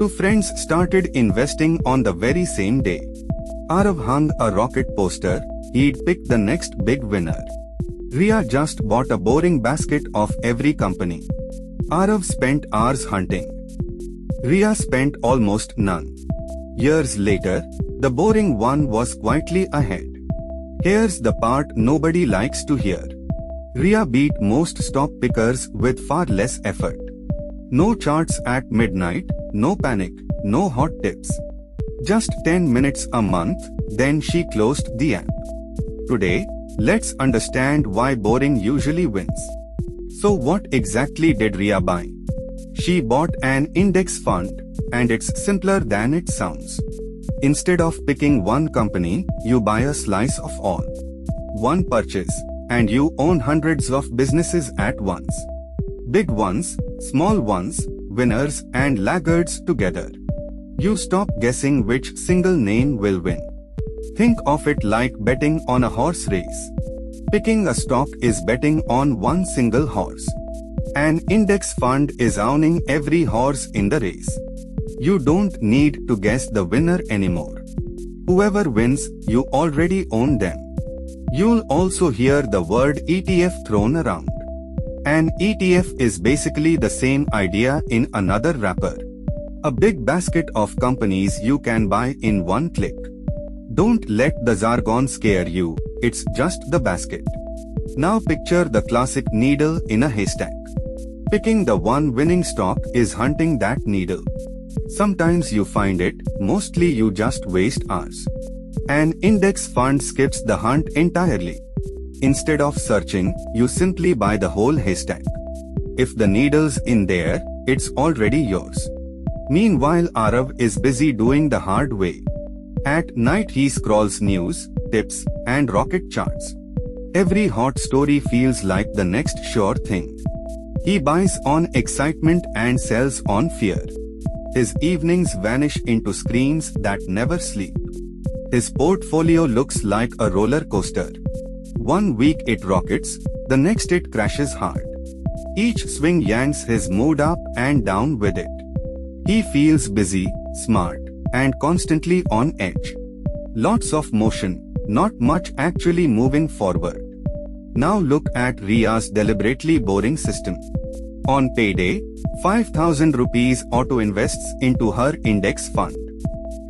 Two friends started investing on the very same day. Arav hung a rocket poster, he'd pick the next big winner. Ria just bought a boring basket of every company. Arav spent hours hunting. Ria spent almost none. Years later, the boring one was quietly ahead. Here's the part nobody likes to hear. Ria beat most stock pickers with far less effort. No charts at midnight, no panic, no hot tips. Just 10 minutes a month, then she closed the app. Today, let's understand why boring usually wins. So what exactly did Ria buy? She bought an index fund, and it's simpler than it sounds. Instead of picking one company, you buy a slice of all. One purchase, and you own hundreds of businesses at once. Big ones, small ones, winners and laggards together. You stop guessing which single name will win. Think of it like betting on a horse race. Picking a stock is betting on one single horse. An index fund is owning every horse in the race. You don't need to guess the winner anymore. Whoever wins, you already own them. You'll also hear the word ETF thrown around. An ETF is basically the same idea in another wrapper. A big basket of companies you can buy in one click. Don't let the jargon scare you, it's just the basket. Now picture the classic needle in a haystack. Picking the one winning stock is hunting that needle. Sometimes you find it, mostly you just waste hours. An index fund skips the hunt entirely. Instead of searching, you simply buy the whole haystack. If the needle's in there, it's already yours. Meanwhile, Arav is busy doing the hard way. At night he scrolls news, tips, and rocket charts. Every hot story feels like the next sure thing. He buys on excitement and sells on fear. His evenings vanish into screens that never sleep. His portfolio looks like a roller coaster. One week it rockets, the next it crashes hard. Each swing yanks his mood up and down with it. He feels busy, smart, and constantly on edge. Lots of motion, not much actually moving forward. Now look at Ria's deliberately boring system. On payday, 5,000 rupees auto-invests into her index fund.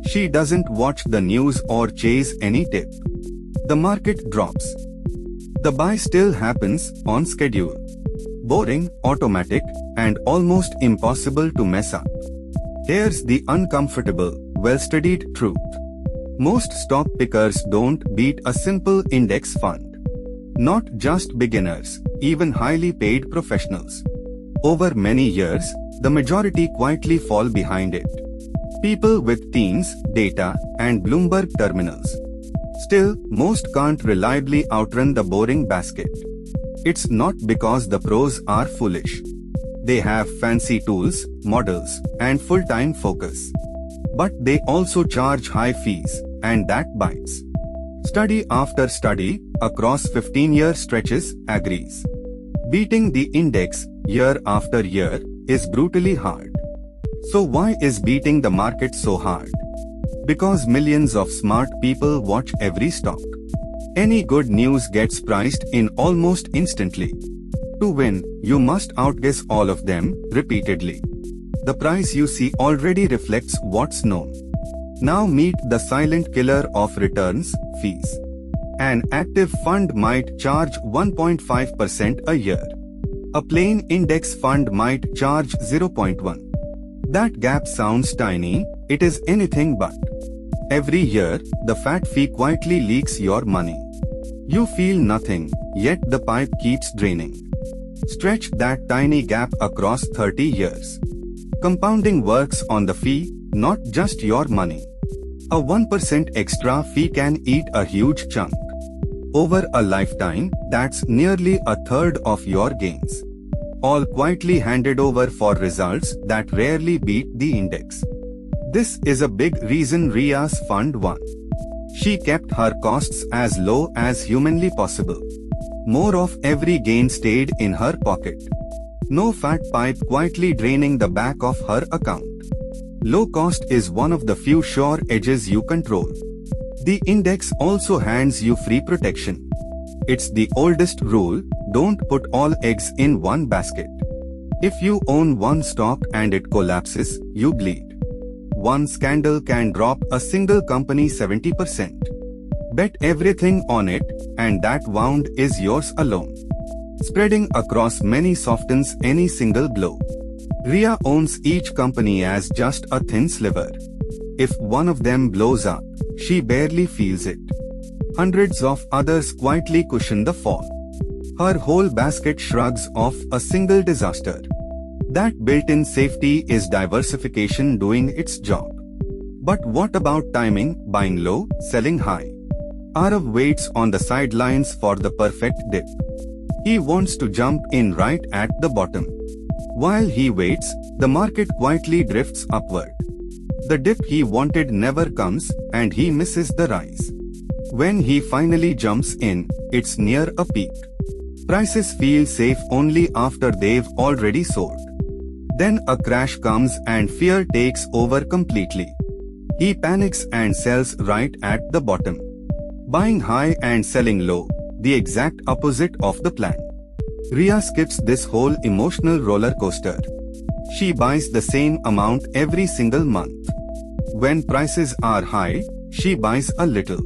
She doesn't watch the news or chase any tip. The market drops. The buy still happens on schedule. Boring, automatic, and almost impossible to mess up. Here's the uncomfortable, well-studied truth. Most stock pickers don't beat a simple index fund. Not just beginners, even highly paid professionals. Over many years, the majority quietly fall behind it. People with teams, data, and Bloomberg terminals. Still, most can't reliably outrun the boring basket. It's not because the pros are foolish. They have fancy tools, models, and full-time focus. But they also charge high fees, and that bites. Study after study, across 15-year stretches, agrees. Beating the index, year after year, is brutally hard. So why is beating the market so hard? Because millions of smart people watch every stock. Any good news gets priced in almost instantly. To win, you must outguess all of them, repeatedly. The price you see already reflects what's known. Now meet the silent killer of returns, fees. An active fund might charge 1.5% a year. A plain index fund might charge 0.1. That gap sounds tiny, it is anything but. Every year, the fat fee quietly leaks your money. You feel nothing, yet the pipe keeps draining. Stretch that tiny gap across 30 years. Compounding works on the fee, not just your money. A 1% extra fee can eat a huge chunk. Over a lifetime, that's nearly a third of your gains. All quietly handed over for results that rarely beat the index. This is a big reason Ria's fund won. She kept her costs as low as humanly possible. More of every gain stayed in her pocket. No fat pipe quietly draining the back of her account. Low cost is one of the few sure edges you control. The index also hands you free protection. It's the oldest rule, don't put all eggs in one basket. If you own one stock and it collapses, you bleed. One scandal can drop a single company 70%. Bet everything on it, and that wound is yours alone. Spreading across many softens any single blow. Ria owns each company as just a thin sliver. If one of them blows up, she barely feels it. Hundreds of others quietly cushion the fall. Her whole basket shrugs off a single disaster. That built-in safety is diversification doing its job. But what about timing, buying low, selling high? Arav waits on the sidelines for the perfect dip. He wants to jump in right at the bottom. While he waits, the market quietly drifts upward. The dip he wanted never comes, and he misses the rise. When he finally jumps in, it's near a peak. Prices feel safe only after they've already soared. Then a crash comes and fear takes over completely. He panics and sells right at the bottom. Buying high and selling low, the exact opposite of the plan. Ria skips this whole emotional roller coaster. She buys the same amount every single month. When prices are high, she buys a little.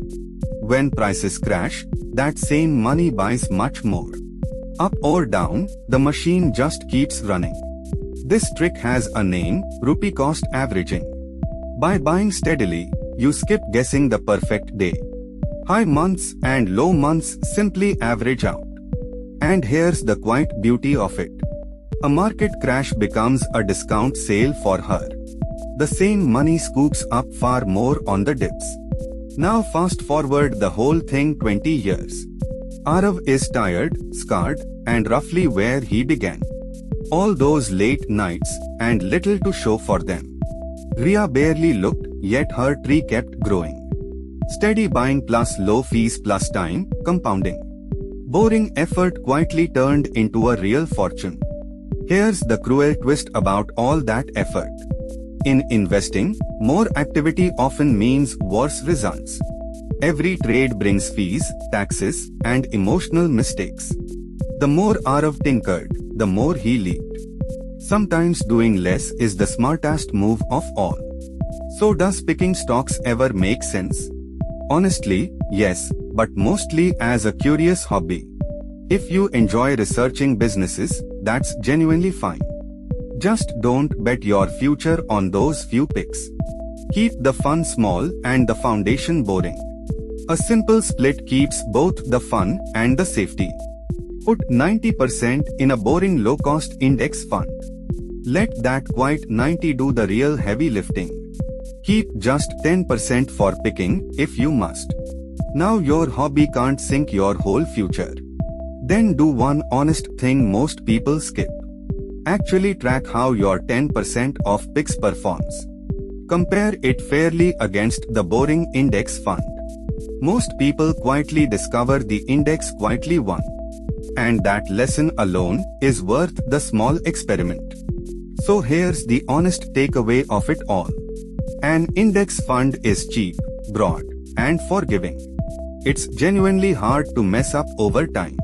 When prices crash, that same money buys much more. Up or down, the machine just keeps running. This trick has a name, rupee-cost averaging. By buying steadily, you skip guessing the perfect day. High months and low months simply average out. And here's the quiet beauty of it. A market crash becomes a discount sale for her. The same money scoops up far more on the dips. Now fast forward the whole thing 20 years. Arav is tired, scarred, and roughly where he began. All those late nights, and little to show for them. Ria barely looked, yet her tree kept growing. Steady buying plus low fees plus time, compounding. Boring effort quietly turned into a real fortune. Here's the cruel twist about all that effort. In investing, more activity often means worse results. Every trade brings fees, taxes, and emotional mistakes. The more Arav tinkered, the more he leaked. Sometimes doing less is the smartest move of all. So does picking stocks ever make sense? Honestly, yes, but mostly as a curious hobby. If you enjoy researching businesses, that's genuinely fine. Just don't bet your future on those few picks. Keep the fun small and the foundation boring. A simple split keeps both the fun and the safety. Put 90% in a boring low-cost index fund. Let that quiet 90 do the real heavy lifting. Keep just 10% for picking if you must. Now your hobby can't sink your whole future. Then do one honest thing most people skip. Actually track how your 10% of picks performs. Compare it fairly against the boring index fund. Most people quietly discover the index quietly won. And that lesson alone is worth the small experiment. So here's the honest takeaway of it all. An index fund is cheap, broad, and forgiving. It's genuinely hard to mess up over time.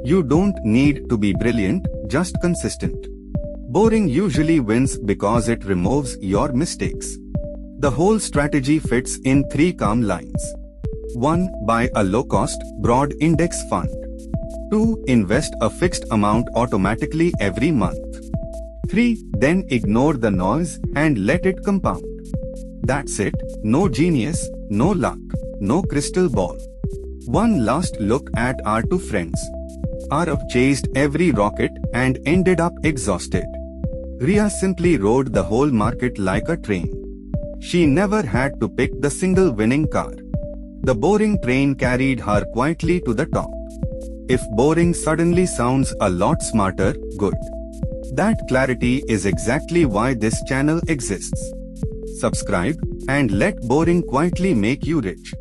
You don't need to be brilliant, just consistent. Boring usually wins because it removes your mistakes. The whole strategy fits in 3 calm lines. 1. Buy a low-cost, broad index fund. 2. Invest a fixed amount automatically every month. 3. Then ignore the noise and let it compound. That's it, no genius, no luck, no crystal ball. One last look at our 2 friends. Arav chased every rocket and ended up exhausted. Ria simply rode the whole market like a train. She never had to pick the single winning car. The boring train carried her quietly to the top. If boring suddenly sounds a lot smarter, good. That clarity is exactly why this channel exists. Subscribe and let boring quietly make you rich.